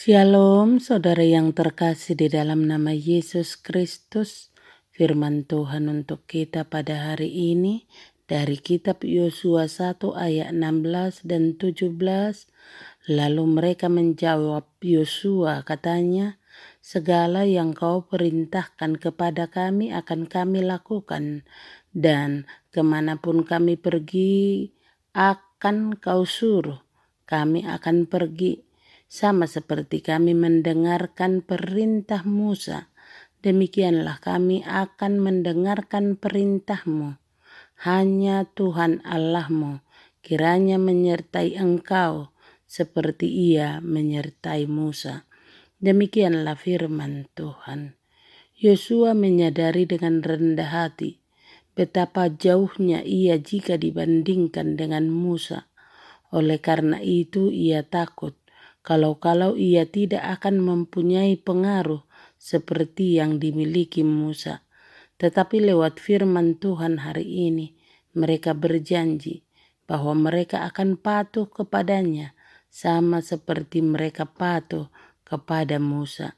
Shalom, saudara yang terkasih di dalam nama Yesus Kristus. Firman Tuhan untuk kita pada hari ini dari kitab Yosua 1 ayat 16 dan 17. Lalu mereka menjawab Yosua, katanya, segala yang kau perintahkan kepada kami akan kami lakukan, dan kemanapun kami pergi akan kau suruh, kami akan pergi. Sama seperti kami mendengarkan perintah Musa, demikianlah kami akan mendengarkan perintahmu. Hanya Tuhan Allahmu kiranya menyertai engkau seperti Ia menyertai Musa. Demikianlah firman Tuhan. Yosua menyadari dengan rendah hati betapa jauhnya ia jika dibandingkan dengan Musa. Oleh karena itu ia takut kalau ia tidak akan mempunyai pengaruh seperti yang dimiliki Musa. Tetapi lewat firman Tuhan hari ini, mereka berjanji bahwa mereka akan patuh kepadanya sama seperti mereka patuh kepada Musa.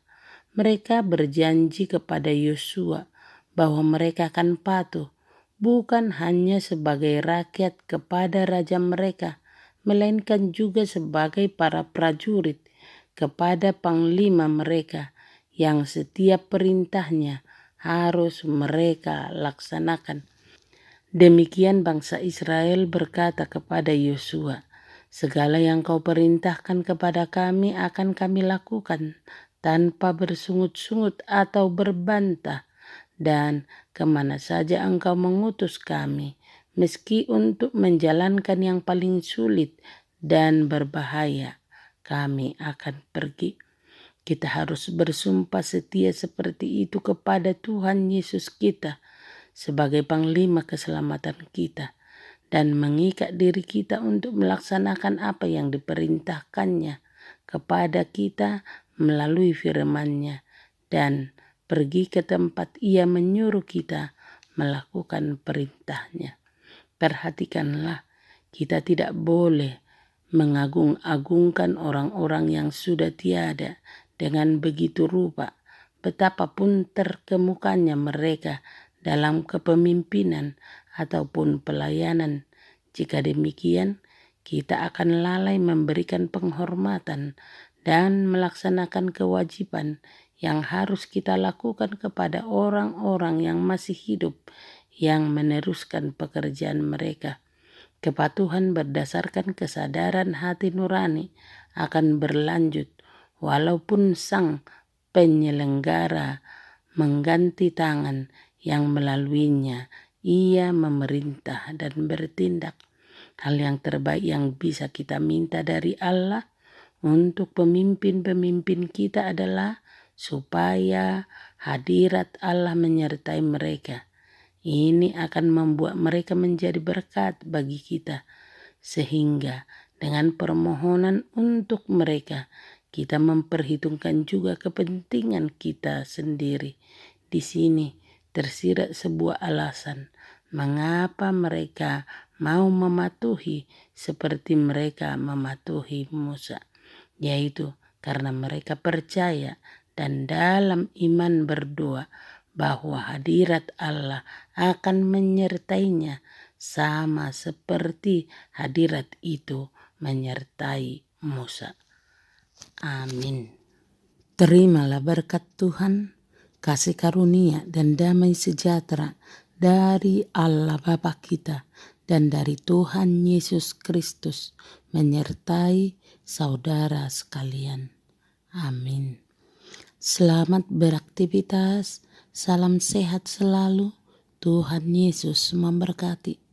Mereka berjanji kepada Yosua bahwa mereka akan patuh bukan hanya sebagai rakyat kepada raja mereka, melainkan juga sebagai para prajurit kepada panglima mereka yang setiap perintahnya harus mereka laksanakan. Demikian bangsa Israel berkata kepada Yosua, segala yang kau perintahkan kepada kami akan kami lakukan tanpa bersungut-sungut atau berbantah, dan kemana saja engkau mengutus kami, meski untuk menjalankan yang paling sulit dan berbahaya, kami akan pergi. Kita harus bersumpah setia seperti itu kepada Tuhan Yesus kita sebagai panglima keselamatan kita, dan mengikat diri kita untuk melaksanakan apa yang diperintahkannya kepada kita melalui firman-Nya, dan pergi ke tempat Ia menyuruh kita melakukan perintahnya. Perhatikanlah, kita tidak boleh mengagung-agungkan orang-orang yang sudah tiada dengan begitu rupa, betapapun terkemukannya mereka dalam kepemimpinan ataupun pelayanan. Jika demikian, kita akan lalai memberikan penghormatan dan melaksanakan kewajiban yang harus kita lakukan kepada orang-orang yang masih hidup, yang meneruskan pekerjaan mereka. Kepatuhan berdasarkan kesadaran hati nurani akan berlanjut walaupun sang penyelenggara mengganti tangan yang melaluinya ia memerintah dan bertindak. Hal yang terbaik yang bisa kita minta dari Allah untuk pemimpin-pemimpin kita adalah supaya hadirat Allah menyertai mereka. Ini akan membuat mereka menjadi berkat bagi kita, sehingga dengan permohonan untuk mereka, kita memperhitungkan juga kepentingan kita sendiri. Di sini tersirat sebuah alasan mengapa mereka mau mematuhi seperti mereka mematuhi Musa, yaitu karena mereka percaya dan dalam iman berdoa bahwa hadirat Allah akan menyertainya sama seperti hadirat itu menyertai Musa. Amin. Terimalah berkat Tuhan, kasih karunia dan damai sejahtera dari Allah Bapa kita dan dari Tuhan Yesus Kristus menyertai saudara sekalian. Amin. Selamat beraktivitas, salam sehat selalu, Tuhan Yesus memberkati.